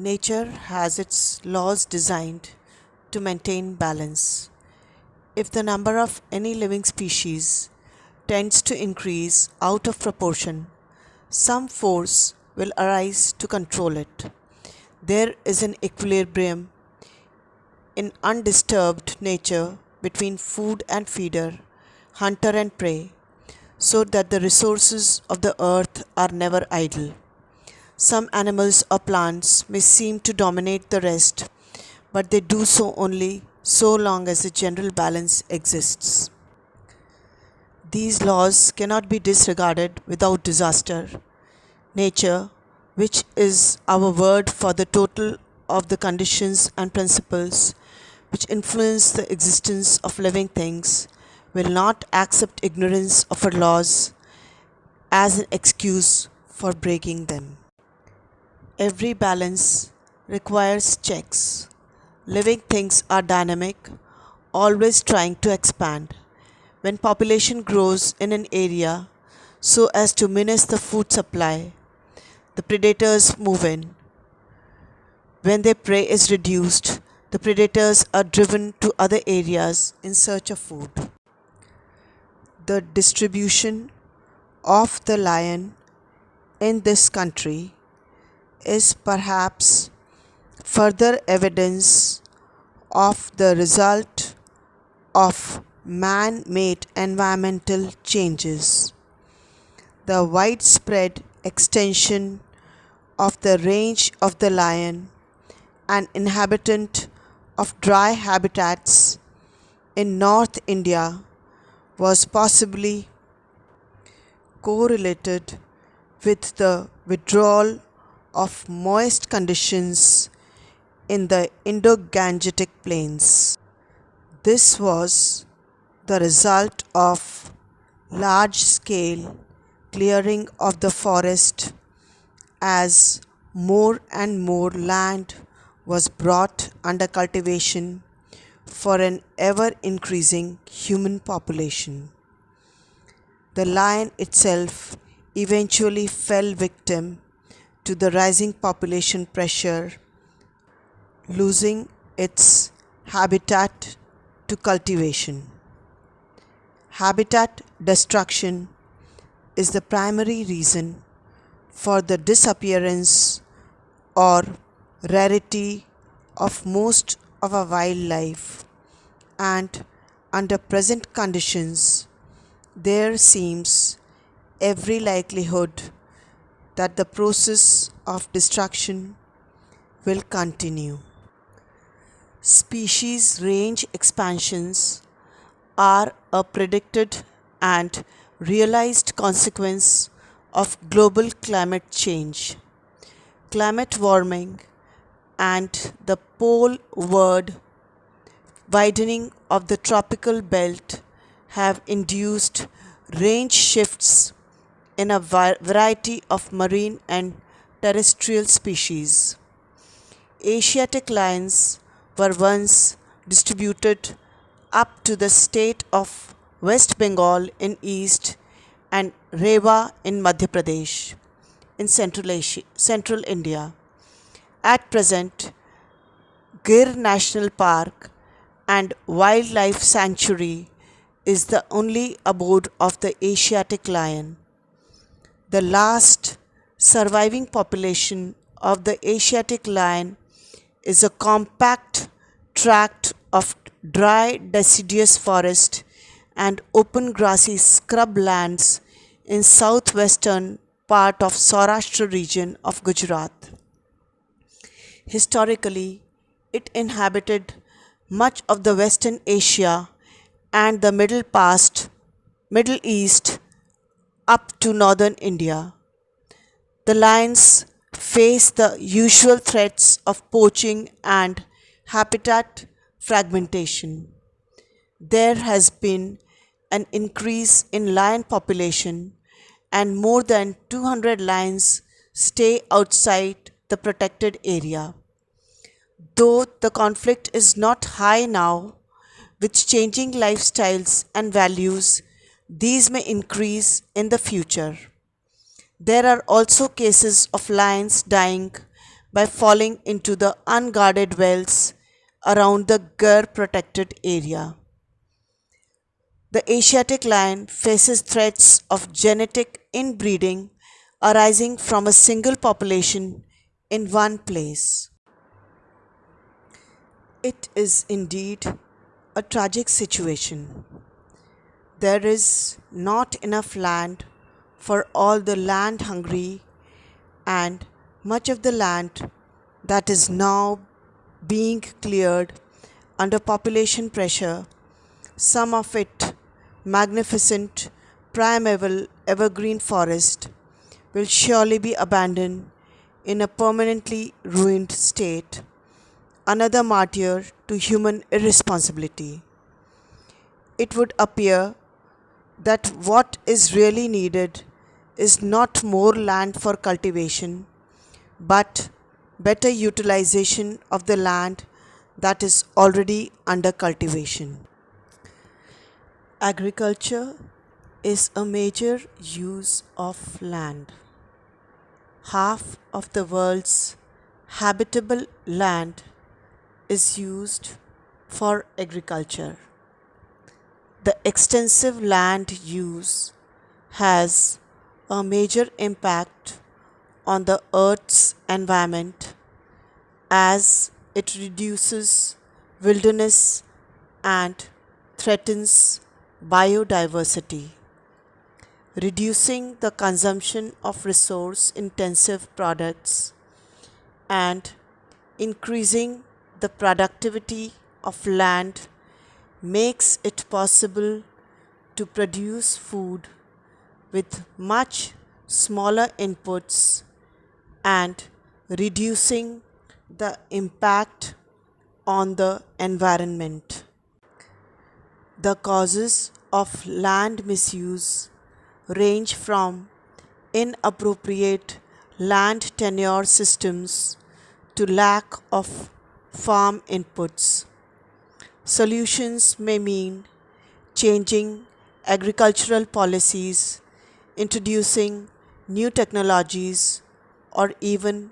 Nature has its laws designed to maintain balance. If the number of any living species tends to increase out of proportion, some force will arise to control it. There is an equilibrium in undisturbed nature between food and feeder, hunter and prey, so that the resources of the earth are never idle. Some animals or plants may seem to dominate the rest, but they do so only so long as a general balance exists. These laws cannot be disregarded without disaster. Nature, which is our word for the total of the conditions and principles which influence the existence of living things, will not accept ignorance of her laws as an excuse for breaking them. Every balance requires checks. Living things are dynamic, always trying to expand. When population grows in an area so as to diminish the food supply, the predators move in. When their prey is reduced, the predators are driven to other areas in search of food. The distribution of the lion in this country is perhaps further evidence of the result of man-made environmental changes. The widespread extension of the range of the lion, an inhabitant of dry habitats in North India, was possibly correlated with the withdrawal of moist conditions in the Indo-Gangetic plains. This was the result of large-scale clearing of the forest as more and more land was brought under cultivation for an ever-increasing human population. The lion itself eventually fell victim to the rising population pressure, losing its habitat to cultivation. Habitat destruction is the primary reason for the disappearance or rarity of most of our wildlife, and under present conditions, there seems every likelihood that the process of destruction will continue. Species range expansions are a predicted and realized consequence of global climate change. Climate warming and the poleward widening of the tropical belt have induced range shifts in a variety of marine and terrestrial species. Asiatic lions were once distributed up to the state of West Bengal in east and Rewa in Madhya Pradesh in Central India. At present, Gir National Park and Wildlife Sanctuary is the only abode of the Asiatic lion. The last surviving population of the Asiatic lion is a compact tract of dry deciduous forest and open grassy scrub lands in southwestern part of Saurashtra region of Gujarat. Historically, it inhabited much of the Western Asia and the Middle East up to northern India. The lions face the usual threats of poaching and habitat fragmentation. There has been an increase in lion population and more than 200 lions stay outside the protected area. Though the conflict is not high now, with changing lifestyles and values, these may increase in the future. There are also cases of lions dying by falling into the unguarded wells around the Gur protected area. The Asiatic lion faces threats of genetic inbreeding arising from a single population in one place. It is indeed a tragic situation. There is not enough land for all the land hungry, and much of the land that is now being cleared under population pressure, some of it magnificent primeval evergreen forest, will surely be abandoned in a permanently ruined state, another martyr to human irresponsibility. It would appear that what is really needed is not more land for cultivation, but better utilization of the land that is already under cultivation. Agriculture is a major use of land. Half of the world's habitable land is used for agriculture. The extensive land use has a major impact on the Earth's environment as it reduces wilderness and threatens biodiversity. Reducing the consumption of resource intensive products and increasing the productivity of land makes it possible to produce food with much smaller inputs and reducing the impact on the environment. The causes of land misuse range from inappropriate land tenure systems to lack of farm inputs. Solutions may mean changing agricultural policies, introducing new technologies, or even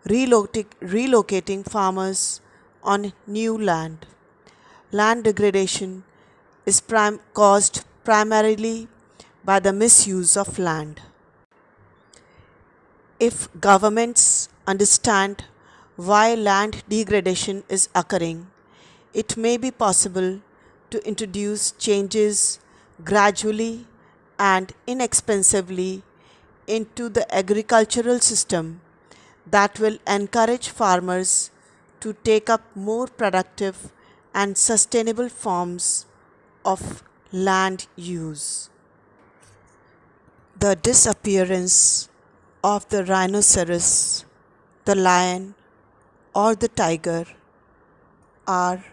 relocating farmers on new land. Land degradation is caused primarily by the misuse of land. If governments understand why land degradation is occurring, it may be possible to introduce changes gradually and inexpensively into the agricultural system that will encourage farmers to take up more productive and sustainable forms of land use. The disappearance of the rhinoceros, the lion, or the tiger are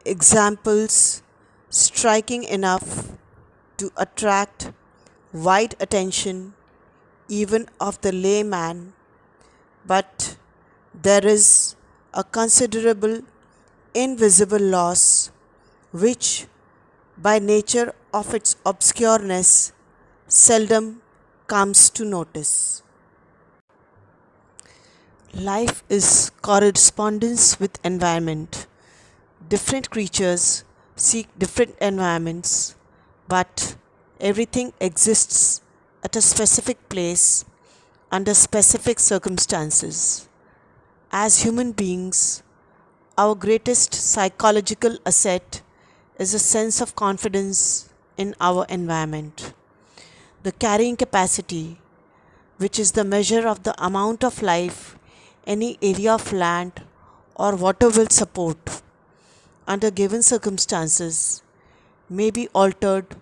examples striking enough to attract wide attention even of the layman, but there is a considerable invisible loss which, by nature of its obscureness, seldom comes to notice. Life is correspondence with environment. Different creatures seek different environments, but everything exists at a specific place under specific circumstances. As human beings, our greatest psychological asset is a sense of confidence in our environment. The carrying capacity, which is the measure of the amount of life any area of land or water will support under given circumstances, may be altered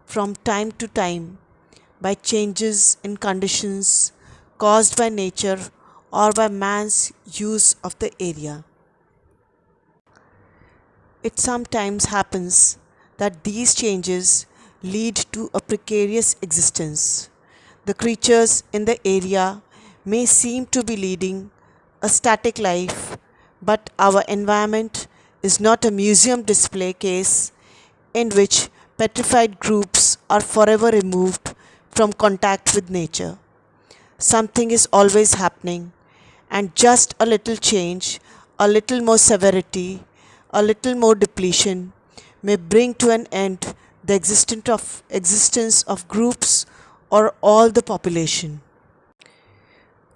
from time to time by changes in conditions caused by nature or by man's use of the area. It sometimes happens that these changes lead to a precarious existence. The creatures in the area may seem to be leading a static life, but our environment is not a museum display case in which petrified groups are forever removed from contact with nature. Something is always happening, and just a little change, a little more severity, a little more depletion may bring to an end the existence of groups or all the population.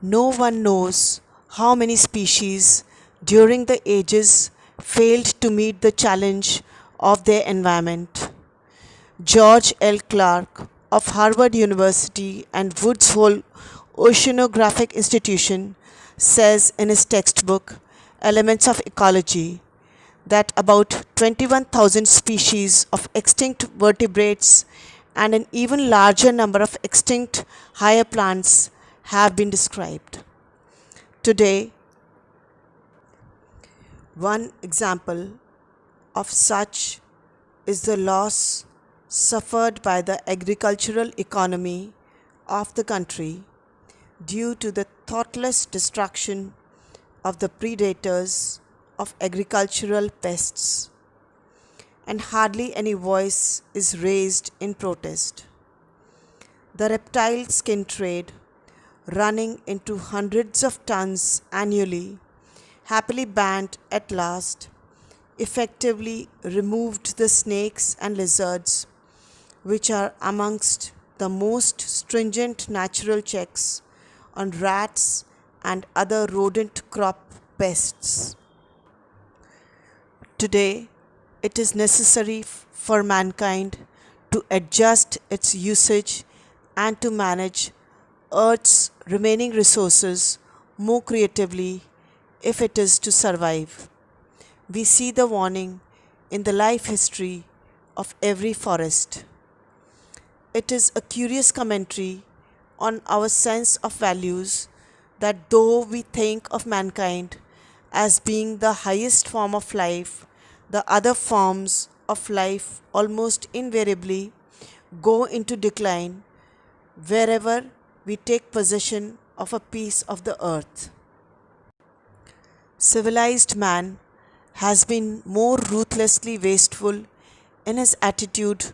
No one knows how many species during the ages failed to meet the challenge of their environment. George L. Clark of Harvard University and Woods Hole Oceanographic Institution says in his textbook Elements of Ecology that about 21,000 species of extinct vertebrates and an even larger number of extinct higher plants have been described. Today, one example of such is the loss suffered by the agricultural economy of the country due to the thoughtless destruction of the predators of agricultural pests, and hardly any voice is raised in protest. The reptile skin trade, running into hundreds of tons annually, happily banned at last, effectively removed the snakes and lizards, which are amongst the most stringent natural checks on rats and other rodent crop pests. Today, it is necessary for mankind to adjust its usage and to manage Earth's remaining resources more creatively if it is to survive. We see the warning in the life history of every forest. It is a curious commentary on our sense of values that though we think of mankind as being the highest form of life, the other forms of life almost invariably go into decline wherever we take possession of a piece of the earth. Civilized man has been more ruthlessly wasteful in his attitude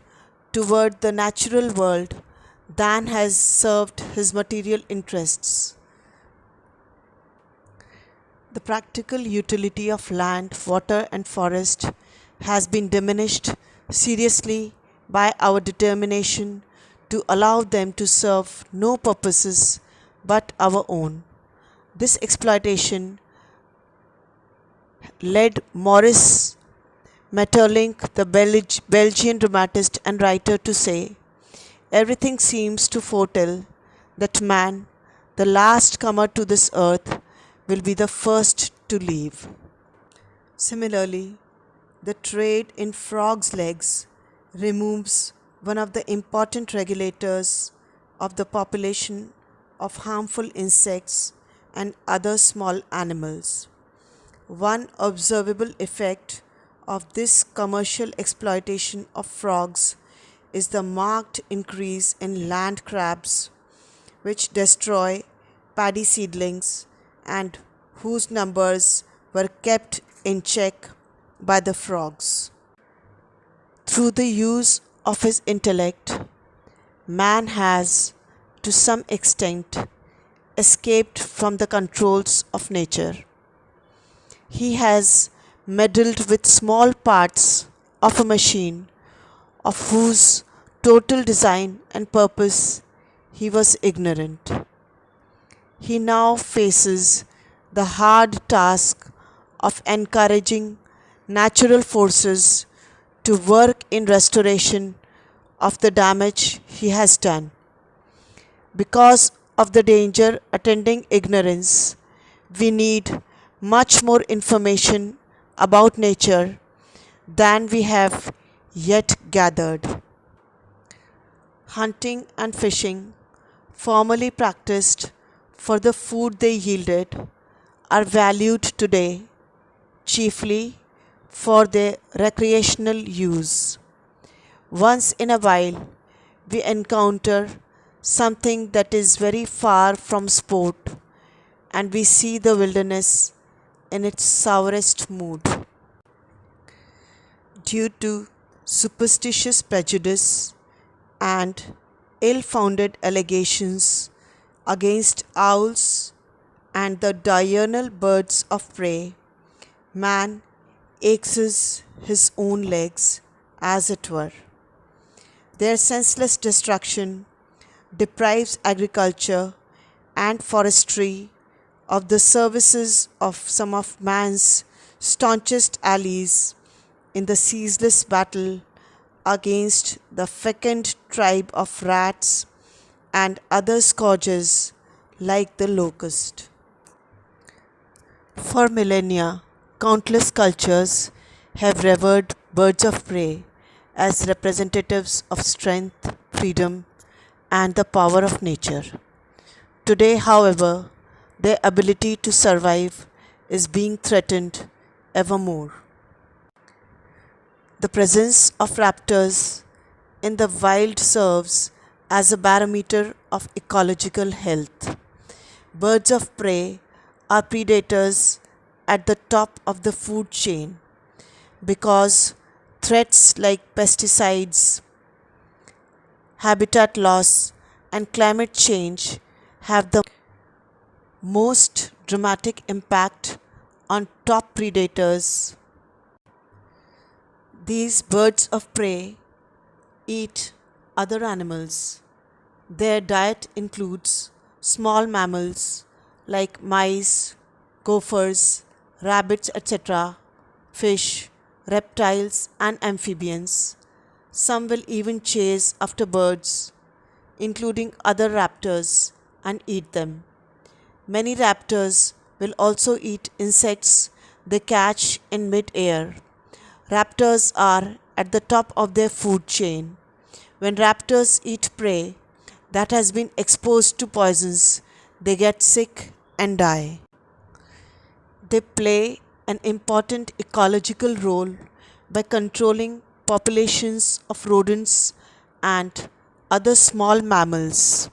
toward the natural world than has served his material interests. The practical utility of land, water, and forest has been diminished seriously by our determination to allow them to serve no purposes but our own. This exploitation led Maurice Maeterlinck, the Belgian dramatist and writer, to say, "Everything seems to foretell that man, the last comer to this earth, will be the first to leave." Similarly, the trade in frogs' legs removes one of the important regulators of the population of harmful insects and other small animals. One observable effect of this commercial exploitation of frogs is the marked increase in land crabs, which destroy paddy seedlings and whose numbers were kept in check by the frogs. Through the use of his intellect, man has, to some extent, escaped from the controls of nature. He has meddled with small parts of a machine of whose total design and purpose he was ignorant. He now faces the hard task of encouraging natural forces to work in restoration of the damage he has done. Because of the danger attending ignorance, we need much more information about nature than we have yet gathered. Hunting and fishing, formerly practiced for the food they yielded, are valued today chiefly for their recreational use. Once in a while, we encounter something that is very far from sport, and we see the wilderness in its sourest mood. Due to superstitious prejudice and ill founded allegations against owls and the diurnal birds of prey, man axes his own legs, as it were. Their senseless destruction deprives agriculture and forestry of the services of some of man's staunchest allies in the ceaseless battle against the fecund tribe of rats and other scourges like the locust. For millennia, countless cultures have revered birds of prey as representatives of strength, freedom, and the power of nature. Today, however, their ability to survive is being threatened ever more. The presence of raptors in the wild serves as a barometer of ecological health. Birds of prey are predators at the top of the food chain because threats like pesticides, habitat loss, and climate change have the most dramatic impact on top predators. These birds of prey eat other animals. Their diet includes small mammals like mice, gophers, rabbits, etc., fish, reptiles, and amphibians. Some will even chase after birds, including other raptors, and eat them. Many raptors will also eat insects they catch in mid-air. Raptors are at the top of their food chain. When raptors eat prey that has been exposed to poisons, they get sick and die. They play an important ecological role by controlling populations of rodents and other small mammals.